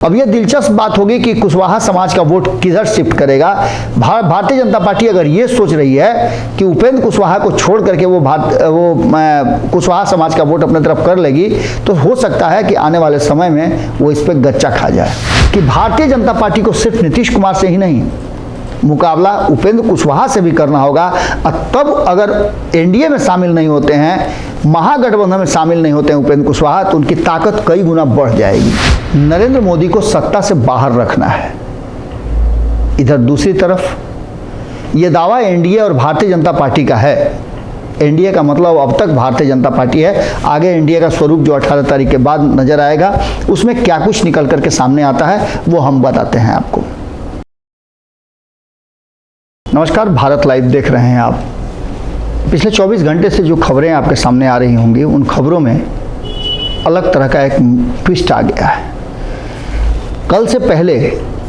अब यह दिलचस्प बात होगी कि कुशवाहा समाज का वोट किधर शिफ्ट करेगा। भारतीय जनता पार्टी अगर ये सोच रही है कि उपेंद्र कुशवाहा को छोड़ करके वो कुशवाहा समाज का वोट अपने तरफ कर लेगी, तो हो सकता है कि आने वाले समय में वो इस पर गच्चा खा जाए कि भारतीय जनता पार्टी को सिर्फ नीतीश कुमार से ही नहीं, मुकाबला उपेंद्र कुशवाहा से भी करना होगा। और तब अगर एनडीए में शामिल नहीं होते हैं, महागठबंधन में शामिल नहीं होते हैं उपेंद्र कुशवाहा, तो उनकी ताकत कई गुना बढ़ जाएगी। नरेंद्र मोदी को सत्ता से बाहर रखना है। इधर दूसरी तरफ ये दावा एनडीए और भारतीय जनता पार्टी का है। एनडीए का मतलब अब तक भारतीय जनता पार्टी है, आगे एनडीए का स्वरूप जो 18 तारीख के बाद नजर आएगा, उसमें क्या कुछ निकल करके सामने आता है वो हम बताते हैं आपको। नमस्कार, भारत लाइव देख रहे हैं आप। पिछले 24 घंटे से जो खबरें आपके सामने आ रही होंगी, उन खबरों में अलग तरह का एक ट्विस्ट आ गया है। कल से पहले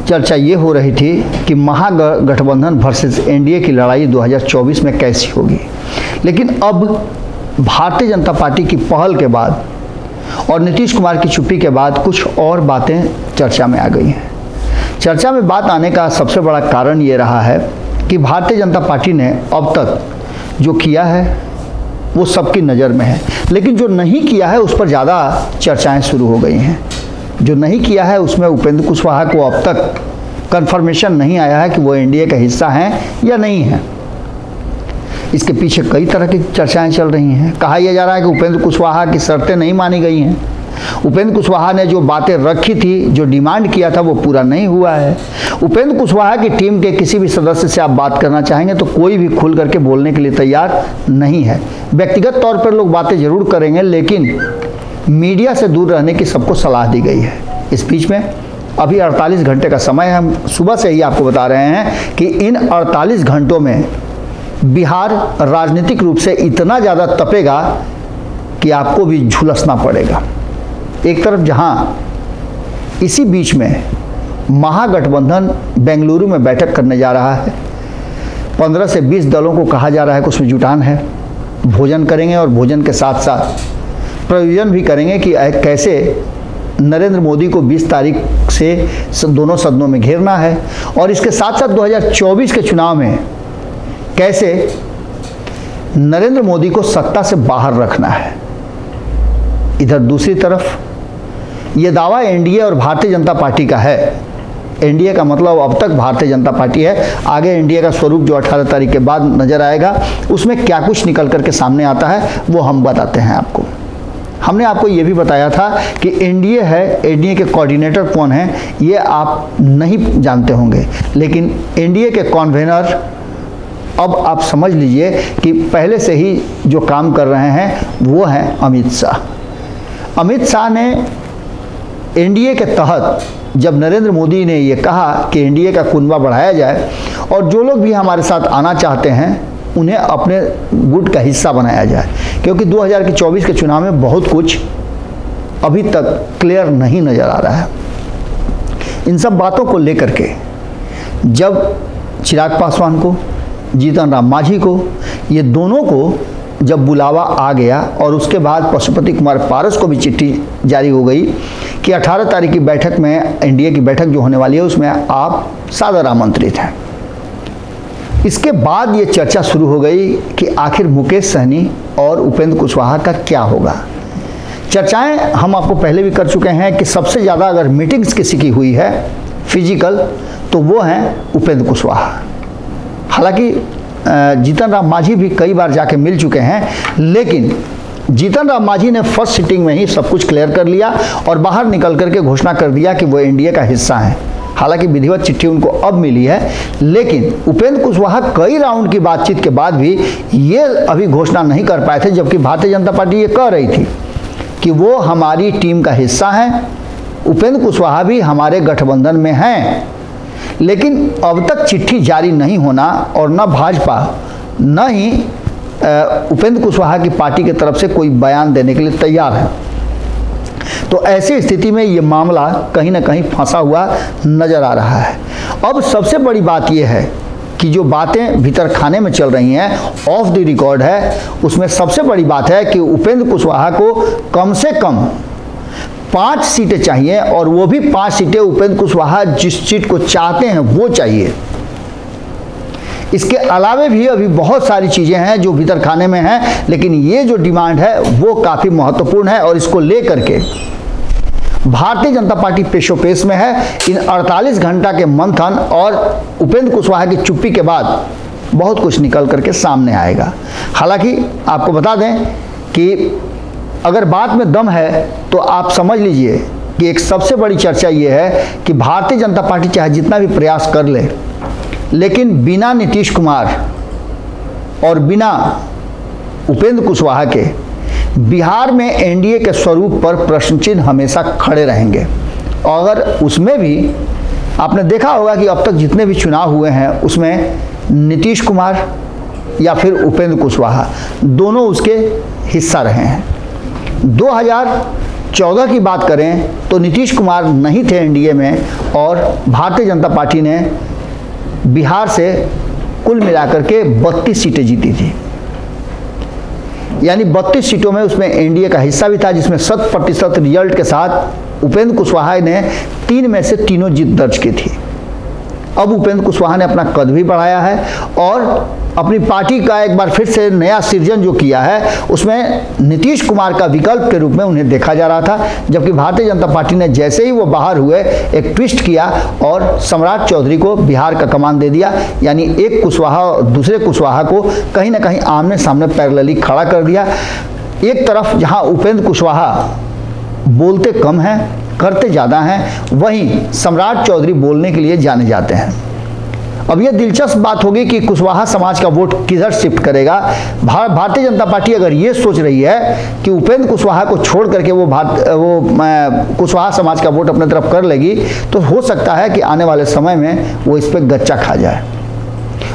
चर्चा ये हो रही थी कि महागठबंधन वर्सेस एनडीए की लड़ाई 2024 में कैसी होगी, लेकिन अब भारतीय जनता पार्टी की पहल के बाद और नीतीश कुमार की चुप्पी के बाद कुछ और बातें चर्चा में आ गई हैं। चर्चा में बात आने का सबसे बड़ा कारण ये रहा है कि भारतीय जनता पार्टी ने अब तक जो किया है वो सबकी नज़र में है, लेकिन जो नहीं किया है उस पर ज़्यादा चर्चाएं शुरू हो गई हैं। जो नहीं किया है उसमें उपेंद्र कुशवाहा को अब तक कंफर्मेशन नहीं आया है कि वो एनडीए का हिस्सा हैं या नहीं है। इसके पीछे कई तरह की चर्चाएं चल रही हैं। कहा यह जा रहा है कि उपेंद्र कुशवाहा की शर्तें नहीं मानी गई हैं। उपेंद्र कुशवाहा ने जो बातें रखी थी, जो डिमांड किया था, वो पूरा नहीं हुआ है। उपेंद्र कुशवाहा की टीम के किसी भी सदस्य से आप बात करना चाहेंगे तो कोई भी खुल करके बोलने के लिए तैयार नहीं है। व्यक्तिगत तौर पर लोग बातें जरूर करेंगे, लेकिन मीडिया से दूर रहने की सबको सलाह दी गई है। इस बीच में अभी 48 घंटे का समय है। हम सुबह से ही आपको बता रहे हैं कि इन 48 घंटों में बिहार राजनीतिक रूप से इतना ज़्यादा तपेगा कि आपको भी झुलसना पड़ेगा। एक तरफ जहां इसी बीच में महागठबंधन बेंगलुरु में बैठक करने जा रहा है, 15 से 20 दलों को कहा जा रहा है कि उसमें जुटान है, भोजन करेंगे और भोजन के साथ साथ प्रयोजन भी करेंगे कि कैसे नरेंद्र मोदी को 20 तारीख से दोनों सदनों में घेरना है, और इसके साथ साथ 2024 के चुनाव में कैसे नरेंद्र मोदी को सत्ता से बाहर रखना है। इधर दूसरी तरफ ये दावा एनडीए और भारतीय जनता पार्टी का है। एनडीए का मतलब अब तक भारतीय जनता पार्टी है, आगे एनडीए का स्वरूप जो 18 तारीख के बाद नजर आएगा, उसमें क्या कुछ निकल करके सामने आता है वो हम बताते हैं आपको। हमने आपको ये भी बताया था कि एनडीए है, एनडीए के कोऑर्डिनेटर कौन है ये आप नहीं जानते होंगे, लेकिन एनडीए के कन्वेनर अब आप समझ लीजिए कि पहले से ही जो काम कर रहे हैं वो हैं अमित शाह। अमित शाह ने एनडीए के तहत जब नरेंद्र मोदी ने ये कहा कि एनडीए का कुनबा बढ़ाया जाए और जो लोग भी हमारे साथ आना चाहते हैं उन्हें अपने गुट का हिस्सा बनाया जाए, क्योंकि 2024 के चुनाव में बहुत कुछ अभी तक क्लियर नहीं नज़र आ रहा है। इन सब बातों को लेकर के जब चिराग पासवान को, जीतन राम मांझी को, ये दोनों को जब बुलावा आ गया और उसके बाद पशुपति कुमार पारस को भी चिट्ठी जारी हो गई कि 18 तारीख की बैठक में, एनडीए की बैठक जो होने वाली है, उसमें आप सादर आमंत्रित हैं। इसके बाद ये चर्चा शुरू हो गई कि आखिर मुकेश सहनी और उपेंद्र कुशवाहा का क्या होगा। चर्चाएं हम आपको पहले भी कर चुके हैं कि सबसे ज़्यादा अगर मीटिंग्स किसी की हुई है फिजिकल, तो वो हैं उपेंद्र कुशवाहा। हालांकि जीतन राम मांझी भी कई बार जाके मिल चुके हैं, लेकिन जीतन राम मांझी ने फर्स्ट सिटिंग में ही सब कुछ क्लियर कर लिया और बाहर निकल करके घोषणा कर दिया कि वो एनडीए का हिस्सा हैं। हालांकि विधिवत चिट्ठी उनको अब मिली है, लेकिन उपेंद्र कुशवाहा कई राउंड की बातचीत के बाद भी ये अभी घोषणा नहीं कर पाए थे, जबकि भारतीय जनता पार्टी ये कह रही थी कि वो हमारी टीम का हिस्सा हैं, उपेंद्र कुशवाहा भी हमारे गठबंधन में हैं। लेकिन अब तक चिट्ठी जारी नहीं होना और न भाजपा न ही उपेंद्र कुशवाहा की पार्टी की तरफ से कोई बयान देने के लिए तैयार है, तो ऐसी स्थिति में ये मामला कहीं ना कहीं फंसा हुआ नज़र आ रहा है। अब सबसे बड़ी बात यह है कि जो बातें भीतर खाने में चल रही हैं, ऑफ द रिकॉर्ड है, उसमें सबसे बड़ी बात है कि उपेंद्र कुशवाहा को कम से कम 5 सीटें चाहिए और वो भी 5 सीटें उपेंद्र कुशवाहा जिस सीट को चाहते हैं वो चाहिए। इसके अलावे भी अभी बहुत सारी चीज़ें हैं जो भीतर खाने में हैं, लेकिन ये जो डिमांड है वो काफ़ी महत्वपूर्ण है और इसको लेकर के भारतीय जनता पार्टी पेशोपेश में है। इन 48 घंटा के मंथन और उपेंद्र कुशवाहा की चुप्पी के बाद बहुत कुछ निकल करके सामने आएगा। हालांकि आपको बता दें कि अगर बात में दम है तो आप समझ लीजिए कि एक सबसे बड़ी चर्चा ये है कि भारतीय जनता पार्टी चाहे जितना भी प्रयास कर ले, लेकिन बिना नीतीश कुमार और बिना उपेंद्र कुशवाहा के बिहार में एनडीए के स्वरूप पर प्रश्न चिन्ह हमेशा खड़े रहेंगे। और अगर उसमें भी आपने देखा होगा कि अब तक जितने भी चुनाव हुए हैं उसमें नीतीश कुमार या फिर उपेंद्र कुशवाहा दोनों उसके हिस्सा रहे हैं। 2014 की बात करें तो नीतीश कुमार नहीं थे एनडीए में और भारतीय जनता पार्टी ने बिहार से कुल मिलाकर के 32 सीटें जीती थी, यानी 32 सीटों में उसमें एनडीए का हिस्सा भी था, जिसमें 100% रिजल्ट के साथ उपेंद्र कुशवाहा ने 3 में से तीनों जीत दर्ज की थी। अब उपेंद्र कुशवाहा ने अपना कद भी बढ़ाया है और अपनी पार्टी का एक बार फिर से नया सृजन जो किया है उसमें नीतीश कुमार का विकल्प के रूप में उन्हें देखा जा रहा था। जबकि भारतीय जनता पार्टी ने जैसे ही वो बाहर हुए एक ट्विस्ट किया और सम्राट चौधरी को बिहार का कमान दे दिया, यानी एक कुशवाहा और दूसरे कुशवाहा को कहीं ना कहीं आमने सामने पैरेलली खड़ा कर दिया। एक तरफ जहाँ उपेंद्र कुशवाहा बोलते कम हैं करते ज़्यादा हैं, वहीं सम्राट चौधरी बोलने के लिए जाने जाते हैं। अब यह दिलचस्प बात होगी कि कुशवाहा समाज का वोट किधर शिफ्ट करेगा। भारतीय जनता पार्टी अगर ये सोच रही है कि उपेंद्र कुशवाहा को छोड़ करके वो कुशवाहा समाज का वोट अपने तरफ कर लेगी, तो हो सकता है कि आने वाले समय में वो इस पर गच्चा खा जाए।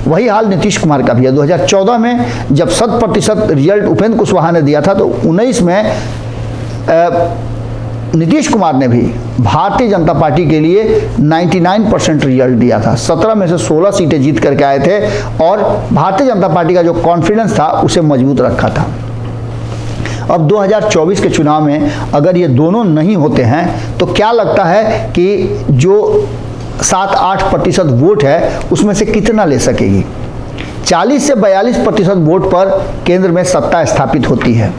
वही हाल नीतीश कुमार का भी है। 2014 में जब 100% रिजल्ट उपेंद्र कुशवाहा ने दिया था तो 19 में नीतीश कुमार ने भी भारतीय जनता पार्टी के लिए 99% रिजल्ट दिया था। 17 में से 16 सीटें जीत करके आए थे और भारतीय जनता पार्टी का जो कॉन्फिडेंस था उसे मजबूत रखा था। अब 2024 के चुनाव में अगर ये दोनों नहीं होते हैं तो क्या लगता है कि जो 7-8% वोट है उसमें से कितना ले सकेगी। 40 से 42% वोट पर केंद्र में सत्ता स्थापित होती है।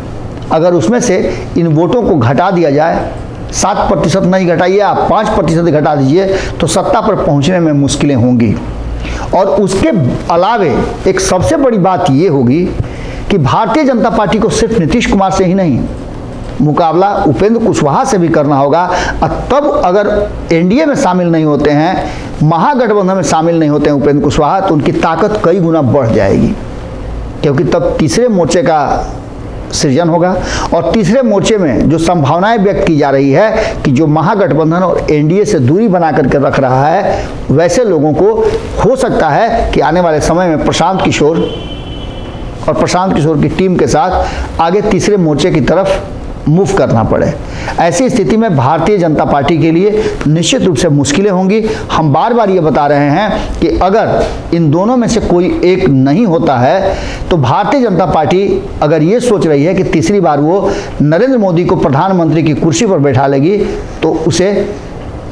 अगर उसमें से इन वोटों को घटा दिया जाए, 7% नहीं घटाइए आप 5% घटा दीजिए, तो सत्ता पर पहुंचने में मुश्किलें होंगी। और उसके अलावे एक सबसे बड़ी बात ये होगी कि भारतीय जनता पार्टी को सिर्फ नीतीश कुमार से ही नहीं, मुकाबला उपेंद्र कुशवाहा से भी करना होगा। तब अगर एनडीए में शामिल नहीं होते हैं, महागठबंधन में शामिल नहीं होते हैं उपेंद्र कुशवाहा, तो उनकी ताकत कई गुना बढ़ जाएगी, क्योंकि तब तीसरे मोर्चे का सृजन होगा। और तीसरे मोर्चे में जो संभावनाएं व्यक्त की जा रही है कि जो महागठबंधन और एनडीए से दूरी बना करके रख रहा है, वैसे लोगों को हो सकता है कि आने वाले समय में प्रशांत किशोर और प्रशांत किशोर की टीम के साथ आगे तीसरे मोर्चे की तरफ मूव करना पड़े। ऐसी स्थिति में भारतीय जनता पार्टी के लिए निश्चित रूप से मुश्किलें होंगी। हम बार बार ये बता रहे हैं कि अगर इन दोनों में से कोई एक नहीं होता है तो भारतीय जनता पार्टी अगर ये सोच रही है कि तीसरी बार वो नरेंद्र मोदी को प्रधानमंत्री की कुर्सी पर बैठा लेगी, तो उसे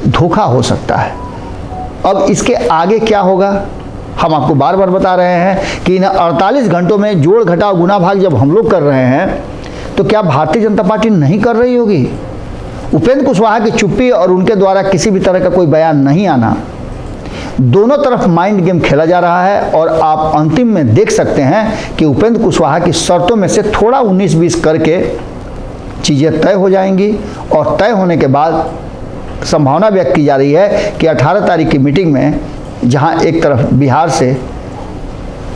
धोखा हो सकता है। अब इसके आगे क्या होगा, हम आपको बार बार बता रहे हैं कि इन 48 घंटों में जोड़ घटाव गुना भाग जब हम लोग कर रहे हैं, तो क्या भारतीय जनता पार्टी नहीं कर रही होगी। उपेंद्र कुशवाहा की चुप्पी और उनके द्वारा किसी भी तरह का कोई बयान नहीं आना, दोनों तरफ माइंड गेम खेला जा रहा है। और आप अंतिम में देख सकते हैं कि उपेंद्र कुशवाहा की शर्तों में से थोड़ा 19-20 करके चीज़ें तय हो जाएंगी। और तय होने के बाद संभावना व्यक्त की जा रही है कि 18 तारीख की मीटिंग में, जहां एक तरफ बिहार से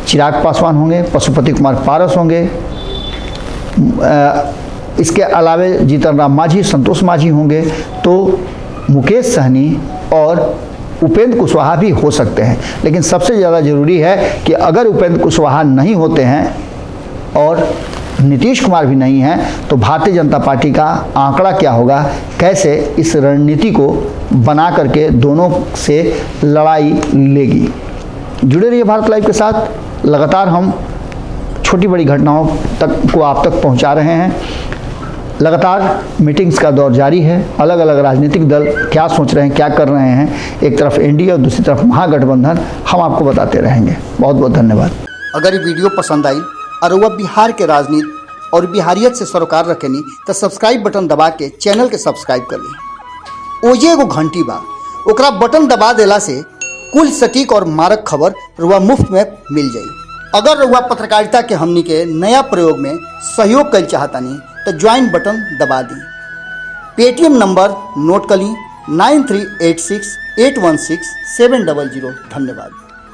चिराग पासवान होंगे, पशुपति कुमार पारस होंगे, इसके अलावे जीतन राम मांझी, संतोष मांझी होंगे, तो मुकेश सहनी और उपेंद्र कुशवाहा भी हो सकते हैं। लेकिन सबसे ज़्यादा ज़रूरी है कि अगर उपेंद्र कुशवाहा नहीं होते हैं और नीतीश कुमार भी नहीं हैं, तो भारतीय जनता पार्टी का आंकड़ा क्या होगा, कैसे इस रणनीति को बना करके दोनों से लड़ाई लेगी। जुड़े रहिए भारत लाइव के साथ। लगातार हम छोटी बड़ी घटनाओं तक को आप तक पहुंचा रहे हैं। लगातार मीटिंग्स का दौर जारी है। अलग अलग राजनीतिक दल क्या सोच रहे हैं, क्या कर रहे हैं, एक तरफ एनडीए और दूसरी तरफ महागठबंधन, हम आपको बताते रहेंगे। बहुत बहुत धन्यवाद। अगर ये वीडियो पसंद आई और वह बिहार के राजनीति और बिहारियत से सरोकार रखेनी तो सब्सक्राइब बटन दबा के चैनल के सब्सक्राइब कर ली। ओजे एगो घंटी बा, ओकरा बटन दबा देला से कुल सटीक और मारक खबर रुआ मुफ्त में मिल जाई। अगर रुआ पत्रकारिता के हमनी के नया प्रयोग में सहयोग कर चाहतानी तो ज्वाइन बटन दबा दी। पेटीएम नंबर नोट कर ली 9386816700। धन्यवाद।